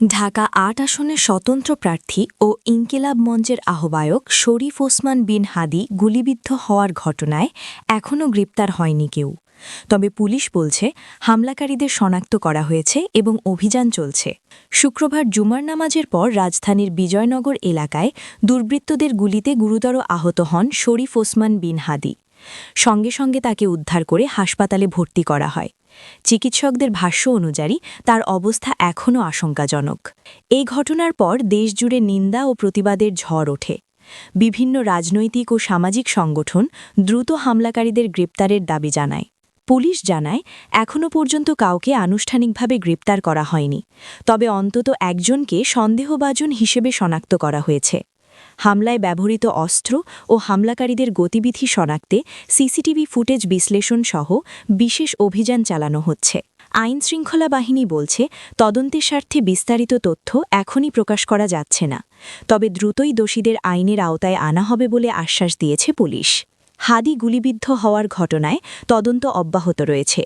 ঢাকা ৮ আসনের স্বতন্ত্র প্রার্থী ও ইনকিলাব মঞ্চের আহ্বায়ক শরীফ ওসমান বিন হাদি গুলিবিদ্ধ হওয়ার ঘটনায় এখনও গ্রেপ্তার হয়নি কেউ। তবে পুলিশ বলছে হামলাকারীদের শনাক্ত করা হয়েছে এবং অভিযান চলছে। শুক্রবার জুমার নামাজের পর রাজধানীর বিজয়নগর এলাকায় দুর্বৃত্তদের গুলিতে গুরুতর আহত হন শরীফ ওসমান বিন হাদি। সঙ্গে সঙ্গে তাকে উদ্ধার করে হাসপাতালে ভর্তি করা হয়। চিকিৎসকদের ভাষ্য অনুযায়ী তার অবস্থা এখনও আশঙ্কাজনক। এই ঘটনার পর দেশজুড়ে নিন্দা ও প্রতিবাদের ঝড় ওঠে। বিভিন্ন রাজনৈতিক ও সামাজিক সংগঠন দ্রুত হামলাকারীদের গ্রেপ্তারের দাবি জানায়। পুলিশ জানায় এখনও পর্যন্ত কাউকে আনুষ্ঠানিকভাবে গ্রেপ্তার করা হয়নি, তবে অন্তত একজনকে সন্দেহভাজন হিসেবে শনাক্ত করা হয়েছে। হামলায় ব্যবহৃত অস্ত্র ও হামলাকারীদের গতিবিধি শনাক্তে সিসিটিভি ফুটেজ বিশ্লেষণ সহ বিশেষ অভিযান চালানো হচ্ছে। আইনশৃঙ্খলা বাহিনী বলছে তদন্তের স্বার্থে বিস্তারিত তথ্য এখনই প্রকাশ করা যাচ্ছে না, তবে দ্রুতই দোষীদের আইনের আওতায় আনা হবে বলে আশ্বাস দিয়েছে পুলিশ। হাদি গুলিবিদ্ধ হওয়ার ঘটনায় তদন্ত অব্যাহত রয়েছে।